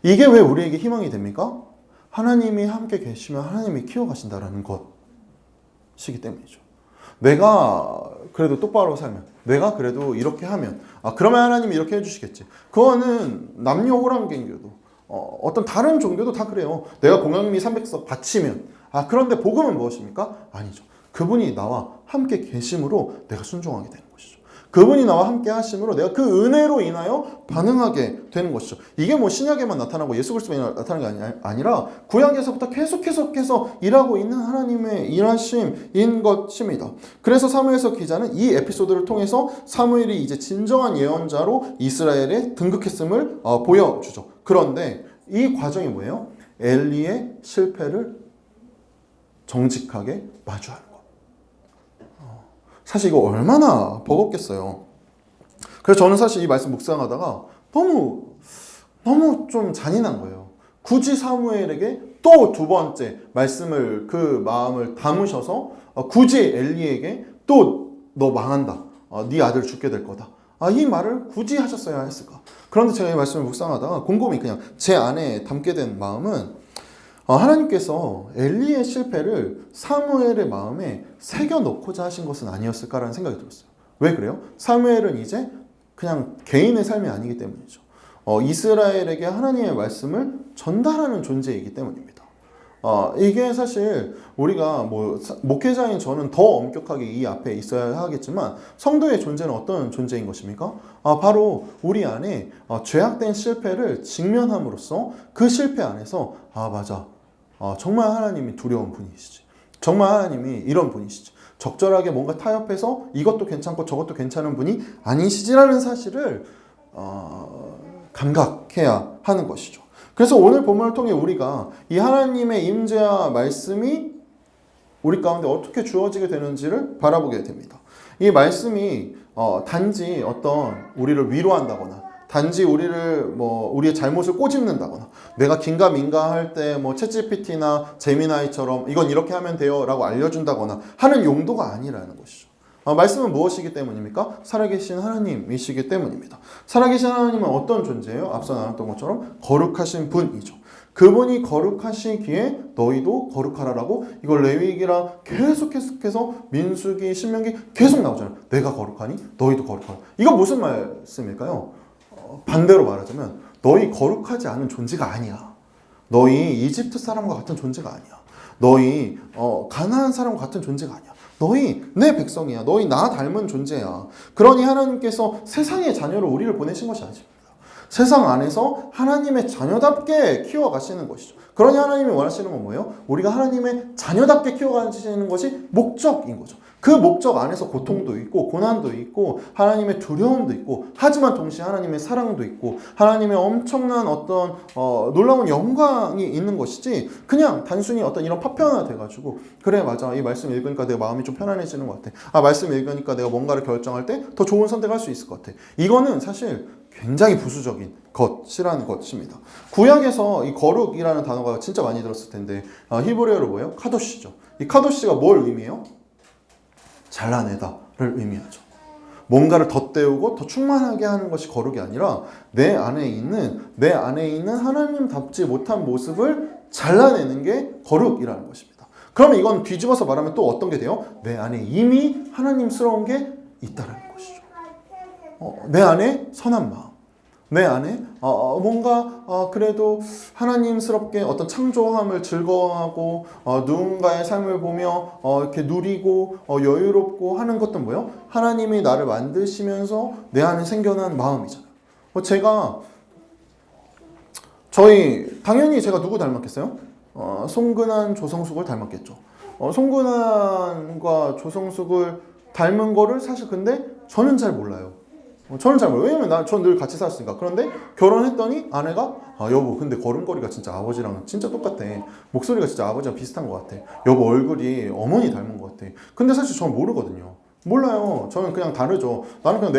S1: 이게 왜 우리에게 희망이 됩니까? 하나님이 함께 계시면 하나님이 키워가신다라는 것이기 때문이죠. 내가 그래도 똑바로 살면, 내가 그래도 이렇게 하면, 그러면 하나님이 이렇게 해주시겠지. 그거는 남녀 호랑개교도 어떤 다른 종교도 다 그래요. 내가 공양미 300석 바치면, 그런데 복음은 무엇입니까? 아니죠. 그분이 나와 함께 계심으로 내가 순종하게 되는 것이죠. 그분이 나와 함께 하심으로 내가 그 은혜로 인하여 반응하게 되는 것이죠. 이게 뭐 신약에만 나타나고 예수 그리스도에 나타나는 게 아니라 구약에서부터 계속해서 일하고 있는 하나님의 일하심인 것입니다. 그래서 사무엘서 기자는 이 에피소드를 통해서 사무엘이 이제 진정한 예언자로 이스라엘에 등극했음을 보여주죠. 그런데 이 과정이 뭐예요? 엘리의 실패를 정직하게 마주하는 것. 사실 이거 얼마나 버겁겠어요. 그래서 저는 사실 이 말씀 묵상하다가 너무 좀 잔인한 거예요. 굳이 사무엘에게 또 두 번째 말씀을 그 마음을 담으셔서 굳이 엘리에게 또 너 망한다. 네 아들 죽게 될 거다. 이 말을 굳이 하셨어야 했을까? 그런데 제가 이 말씀을 묵상하다가 곰곰이 그냥 제 안에 담게 된 마음은 하나님께서 엘리의 실패를 사무엘의 마음에 새겨놓고자 하신 것은 아니었을까라는 생각이 들었어요. 왜 그래요? 사무엘은 이제 그냥 개인의 삶이 아니기 때문이죠. 이스라엘에게 하나님의 말씀을 전달하는 존재이기 때문입니다. 이게 사실 우리가 목회자인 저는 더 엄격하게 이 앞에 있어야 하겠지만 성도의 존재는 어떤 존재인 것입니까? 바로 우리 안에 죄악된 실패를 직면함으로써 그 실패 안에서 맞아. 정말 하나님이 두려운 분이시지. 정말 하나님이 이런 분이시지. 적절하게 뭔가 타협해서 이것도 괜찮고 저것도 괜찮은 분이 아니시지라는 사실을 감각해야 하는 것이죠. 그래서 오늘 본문을 통해 우리가 이 하나님의 임재와 말씀이 우리 가운데 어떻게 주어지게 되는지를 바라보게 됩니다. 이 말씀이 단지 어떤 우리를 위로한다거나 단지 우리의 잘못을 꼬집는다거나 내가 긴가민가 할 때 챗GPT나 제미나이처럼 이건 이렇게 하면 돼요 라고 알려준다거나 하는 용도가 아니라는 것이죠. 말씀은 무엇이기 때문입니까? 살아계신 하나님이시기 때문입니다. 살아계신 하나님은 어떤 존재예요? 앞서 나눴던 것처럼 거룩하신 분이죠. 그분이 거룩하시기에 너희도 거룩하라라고 이걸 레위기랑 계속해서 민수기, 신명기 계속 나오잖아요. 내가 거룩하니 너희도 거룩하라. 이거 무슨 말씀일까요? 반대로 말하자면 너희 거룩하지 않은 존재가 아니야. 너희 이집트 사람과 같은 존재가 아니야. 너희 가나안 사람과 같은 존재가 아니야. 너희 내 백성이야. 너희 나 닮은 존재야. 그러니 하나님께서 세상의 자녀로 우리를 보내신 것이 아닙니다. 세상 안에서 하나님의 자녀답게 키워가시는 것이죠. 그러니 하나님이 원하시는 건 뭐예요? 우리가 하나님의 자녀답게 키워가시는 것이 목적인 거죠. 그 목적 안에서 고통도 있고 고난도 있고 하나님의 두려움도 있고 하지만 동시에 하나님의 사랑도 있고 하나님의 엄청난 어떤 놀라운 영광이 있는 것이지 그냥 단순히 어떤 이런 파편화 돼가지고 그래 맞아 이 말씀 읽으니까 내 마음이 좀 편안해지는 것 같아. 말씀 읽으니까 내가 뭔가를 결정할 때 더 좋은 선택할 수 있을 것 같아. 이거는 사실 굉장히 부수적인 것이라는 것입니다. 구약에서 이 거룩이라는 단어가 진짜 많이 들었을 텐데 히브리어로 뭐예요? 카도시죠. 이 카도시가 뭘 의미해요? 잘라내다를 의미하죠. 뭔가를 덧대우고 더 충만하게 하는 것이 거룩이 아니라 내 안에 있는 하나님답지 못한 모습을 잘라내는 게 거룩이라는 것입니다. 그러면 이건 뒤집어서 말하면 또 어떤 게 돼요? 내 안에 이미 하나님스러운 게 있다는 것이죠. 내 안에 선한 마음, 내 안에 뭔가 그래도 하나님스럽게 어떤 창조함을 즐거워하고 누군가의 삶을 보며 이렇게 누리고 여유롭고 하는 것도 뭐예요? 하나님이 나를 만드시면서 내 안에 생겨난 마음이잖아요. 당연히 제가 누구 닮았겠어요? 송근한, 조성숙을 닮았겠죠. 송근한과 조성숙을 닮은 거를 사실 근데 저는 잘 몰라요. 왜냐면 전 늘 같이 살았으니까. 그런데 결혼했더니 아내가 여보 근데 걸음걸이가 진짜 아버지랑 진짜 똑같아. 목소리가 진짜 아버지랑 비슷한 것 같아. 여보 얼굴이 어머니 닮은 것 같아. 근데 사실 전 모르거든요. 몰라요. 저는 그냥 다르죠. 나는 그냥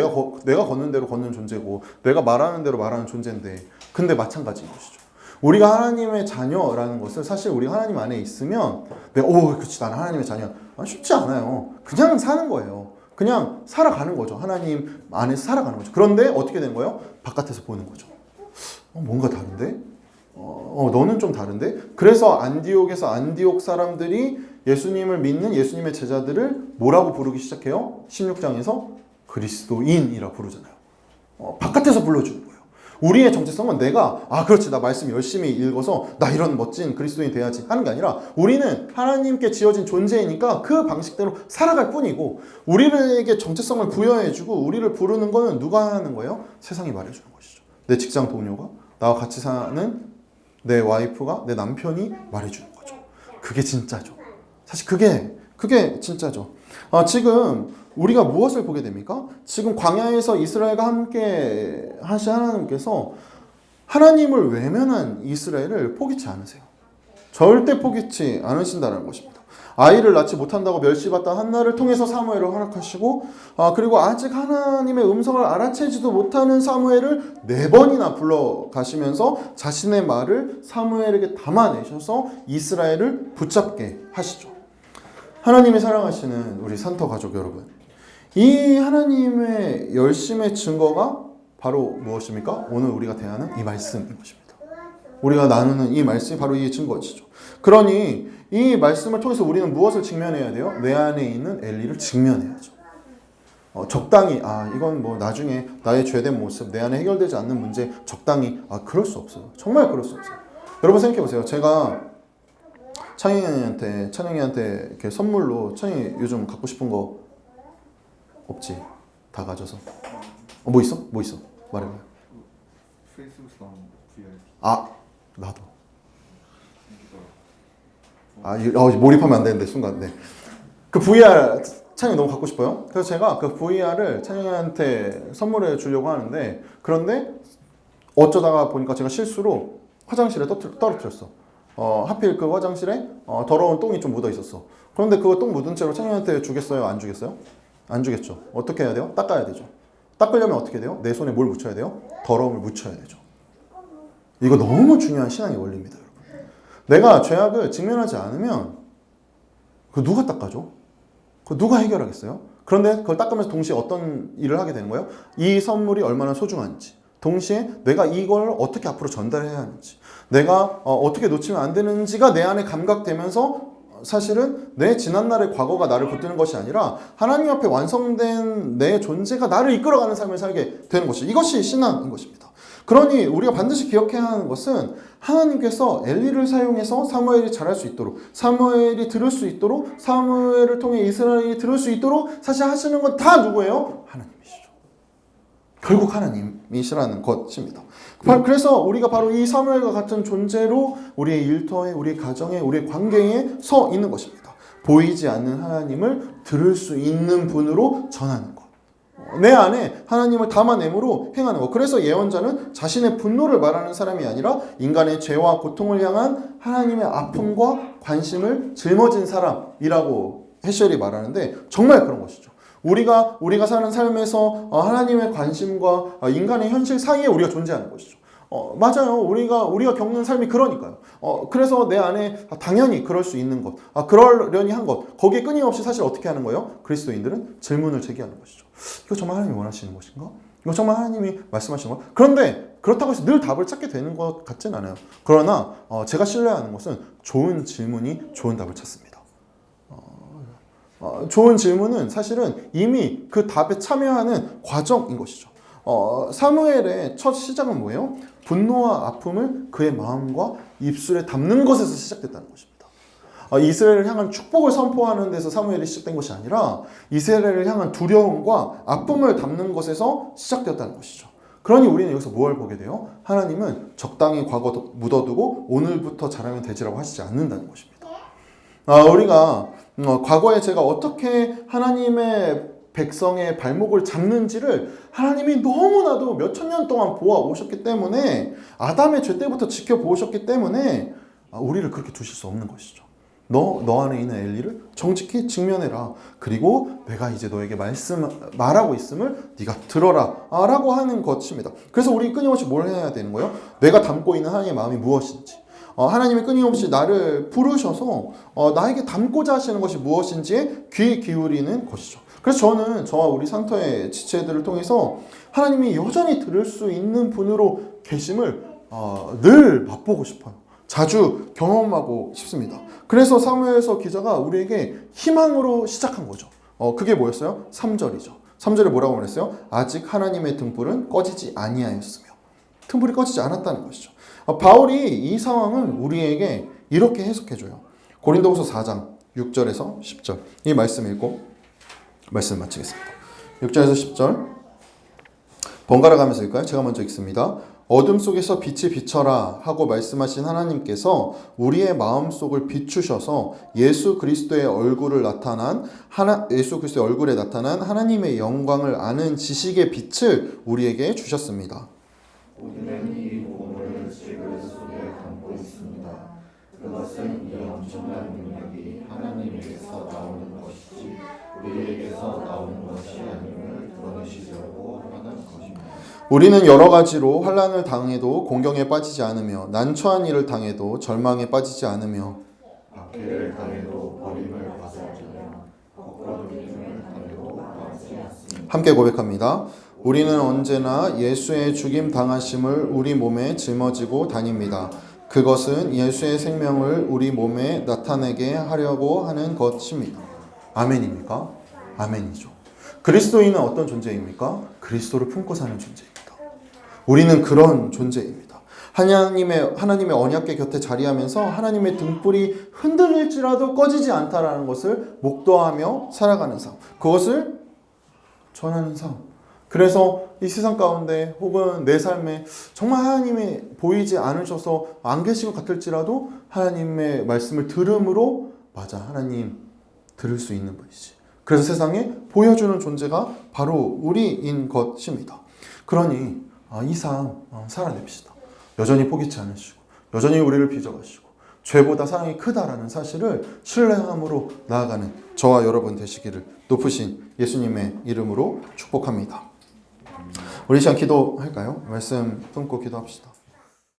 S1: 내가 걷는 대로 걷는 존재고 내가 말하는 대로 말하는 존재인데 근데 마찬가지인 것이죠. 우리가 하나님의 자녀라는 것을 사실 우리가 하나님 안에 있으면 그렇지 나는 하나님의 자녀. 쉽지 않아요. 그냥 사는 거예요. 그냥 살아가는 거죠. 하나님 안에서 살아가는 거죠. 그런데 어떻게 되는 거예요? 바깥에서 보는 거죠. 뭔가 다른데? 너는 좀 다른데? 그래서 안디옥 사람들이 예수님을 믿는 예수님의 제자들을 뭐라고 부르기 시작해요? 16장에서 그리스도인이라 부르잖아요. 바깥에서 불러주는 거예요. 우리의 정체성은 내가 그렇지 나 말씀 열심히 읽어서 나 이런 멋진 그리스도인 돼야지 하는 게 아니라 우리는 하나님께 지어진 존재이니까 그 방식대로 살아갈 뿐이고 우리에게 정체성을 부여해주고 우리를 부르는 거는 누가 하는 거예요? 세상이 말해주는 것이죠. 내 직장 동료가 나와 같이 사는 내 와이프가 내 남편이 말해주는 거죠. 그게 진짜죠. 사실 그게 진짜죠. 지금 우리가 무엇을 보게 됩니까? 지금 광야에서 이스라엘과 함께 하신 하나님께서 하나님을 외면한 이스라엘을 포기치 않으세요. 절대 포기치 않으신다는 것입니다. 아이를 낳지 못한다고 멸시받던 한나를 통해서 사무엘을 허락하시고 그리고 아직 하나님의 음성을 알아채지도 못하는 사무엘을 4번이나 불러가시면서 자신의 말을 사무엘에게 담아내셔서 이스라엘을 붙잡게 하시죠. 하나님이 사랑하시는 우리 산터 가족 여러분, 이 하나님의 열심의 증거가 바로 무엇입니까? 오늘 우리가 대하는 이 말씀인 것입니다. 우리가 나누는 이 말씀이 바로 이 증거지죠. 그러니 이 말씀을 통해서 우리는 무엇을 직면해야 돼요? 내 안에 있는 엘리를 직면해야죠. 적당히 이건 뭐 나중에 나의 죄된 모습, 내 안에 해결되지 않는 문제 적당히 그럴 수 없어요. 정말 그럴 수 없어요. 여러분 생각해 보세요. 제가 찬영이한테 이렇게 선물로 찬영이 요즘 갖고 싶은 거 없지? 다 가져서. 뭐 있어? 말해봐요.
S2: 페이스북 나온 VR.
S1: 나도. 몰입하면 안 되는데 순간. 네. 그 VR 찬영이 너무 갖고 싶어요. 그래서 제가 그 VR을 찬영이한테 선물해 주려고 하는데 그런데 어쩌다가 보니까 제가 실수로 화장실에 떨어뜨렸어. 하필 그 화장실에 더러운 똥이 좀 묻어 있었어. 그런데 그거 똥 묻은 채로 찬영이한테 주겠어요? 안 주겠어요? 안 주겠죠. 어떻게 해야 돼요? 닦아야 되죠. 닦으려면 어떻게 돼요? 내 손에 뭘 묻혀야 돼요? 더러움을 묻혀야 되죠. 이거 너무 중요한 신앙의 원리입니다, 여러분. 내가 죄악을 직면하지 않으면 그거 누가 닦아줘? 그거 누가 해결하겠어요? 그런데 그걸 닦으면서 동시에 어떤 일을 하게 되는 거예요? 이 선물이 얼마나 소중한지, 동시에 내가 이걸 어떻게 앞으로 전달해야 하는지, 내가 어떻게 놓치면 안 되는지가 내 안에 감각되면서 사실은 내 지난날의 과거가 나를 붙드는 것이 아니라 하나님 앞에 완성된 내 존재가 나를 이끌어가는 삶을 살게 되는 것이, 이것이 신앙인 것입니다. 그러니 우리가 반드시 기억해야 하는 것은 하나님께서 엘리를 사용해서 사무엘이 잘할 수 있도록, 사무엘이 들을 수 있도록, 사무엘을 통해 이스라엘이 들을 수 있도록 사실 하시는 건 다 누구예요? 하나님이시죠. 결국 하나님이시라는 것입니다. 그래서 우리가 바로 이 사무엘과 같은 존재로 우리의 일터에, 우리의 가정에, 우리의 관계에 서 있는 것입니다. 보이지 않는 하나님을 들을 수 있는 분으로 전하는 것. 내 안에 하나님을 담아내므로 행하는 것. 그래서 예언자는 자신의 분노를 말하는 사람이 아니라 인간의 죄와 고통을 향한 하나님의 아픔과 관심을 짊어진 사람이라고 헤셜이 말하는데 정말 그런 것이죠. 우리가 사는 삶에서 하나님의 관심과 인간의 현실 사이에 우리가 존재하는 것이죠. 맞아요. 우리가 겪는 삶이 그러니까요. 그래서 내 안에 당연히 그럴 수 있는 것, 그러려니 한 것, 거기에 끊임없이 사실 어떻게 하는 거예요? 그리스도인들은 질문을 제기하는 것이죠. 이거 정말 하나님이 원하시는 것인가? 이거 정말 하나님이 말씀하시는 것? 그런데 그렇다고 해서 늘 답을 찾게 되는 것 같진 않아요. 그러나 제가 신뢰하는 것은 좋은 질문이 좋은 답을 찾습니다. 좋은 질문은 사실은 이미 그 답에 참여하는 과정인 것이죠. 사무엘의 첫 시작은 뭐예요? 분노와 아픔을 그의 마음과 입술에 담는 것에서 시작됐다는 것입니다. 이스라엘을 향한 축복을 선포하는 데서 사무엘이 시작된 것이 아니라 이스라엘을 향한 두려움과 아픔을 담는 것에서 시작되었다는 것이죠. 그러니 우리는 여기서 뭘 보게 돼요? 하나님은 적당히 과거 묻어두고 오늘부터 잘하면 되지라고 하시지 않는다는 것입니다. 우리가 과거에 제가 어떻게 하나님의 백성의 발목을 잡는지를 하나님이 너무나도 몇천 년 동안 보아오셨기 때문에, 아담의 죄 때부터 지켜보셨기 때문에 우리를 그렇게 두실 수 없는 것이죠. 너 안에 있는 엘리를 정직히 직면해라. 그리고 내가 이제 너에게 말하고 있음을 네가 들어라. 라고 하는 것입니다. 그래서 우리 끊임없이 뭘 해야 되는 거예요? 내가 담고 있는 하나님의 마음이 무엇인지, 하나님이 끊임없이 나를 부르셔서 나에게 담고자 하시는 것이 무엇인지에 귀 기울이는 것이죠. 그래서 저는 저와 우리 산터의 지체들을 통해서 하나님이 여전히 들을 수 있는 분으로 계심을 늘 맛보고 싶어요. 자주 경험하고 싶습니다. 그래서 사무엘서 기자가 우리에게 희망으로 시작한 거죠. 그게 뭐였어요? 3절이죠. 3절에 뭐라고 말했어요? 아직 하나님의 등불은 꺼지지 아니하였으며. 등불이 꺼지지 않았다는 것이죠. 바울이 이 상황을 우리에게 이렇게 해석해줘요. 고린도후서 4장 6절에서 10절 이 말씀 읽고 말씀 마치겠습니다. 6절에서 10절 번갈아 가면서 읽을까요? 제가 먼저 읽습니다. 어둠 속에서 빛이 비쳐라 하고 말씀하신 하나님께서 우리의 마음속을 비추셔서 예수 그리스도의 얼굴에 나타난 하나님의 영광을 아는 지식의 빛을 우리에게 주셨습니다.
S3: 우리는 이 보물을 지글 속에 담고 있습니다. 그것은 이 엄청난 능력이 하나님에게서 나오는 것이지 우리에게서 나오는 것이 아님을 드러내시려고 하는 것입니다.
S1: 우리는 여러 가지로 환난을 당해도 공경에 빠지지 않으며 난처한 일을 당해도 절망에 빠지지 않으며
S3: 박해를 당해도 버림을 받지 않으며 거꾸러짐을 당해도 망하지 않습니다.
S1: 함께 고백합니다. 우리는 언제나 예수의 죽임 당하심을 우리 몸에 짊어지고 다닙니다. 그것은 예수의 생명을 우리 몸에 나타내게 하려고 하는 것입니다. 아멘입니까? 아멘이죠. 그리스도인은 어떤 존재입니까? 그리스도를 품고 사는 존재입니다. 우리는 그런 존재입니다. 하나님의 언약궤 곁에 자리하면서 하나님의 등불이 흔들릴지라도 꺼지지 않다라는 것을 목도하며 살아가는 삶. 그것을 전하는 삶. 그래서 이 세상 가운데 혹은 내 삶에 정말 하나님이 보이지 않으셔서 안 계신 것 같을지라도 하나님의 말씀을 들음으로 맞아, 하나님 들을 수 있는 분이지. 그래서 세상에 보여주는 존재가 바로 우리인 것입니다. 그러니 이 삶 살아냅시다. 여전히 포기치 않으시고 여전히 우리를 빚어가시고 죄보다 사랑이 크다라는 사실을 신뢰함으로 나아가는 저와 여러분 되시기를 높으신 예수님의 이름으로 축복합니다. 우리 시간 기도할까요? 말씀 품고 기도합시다.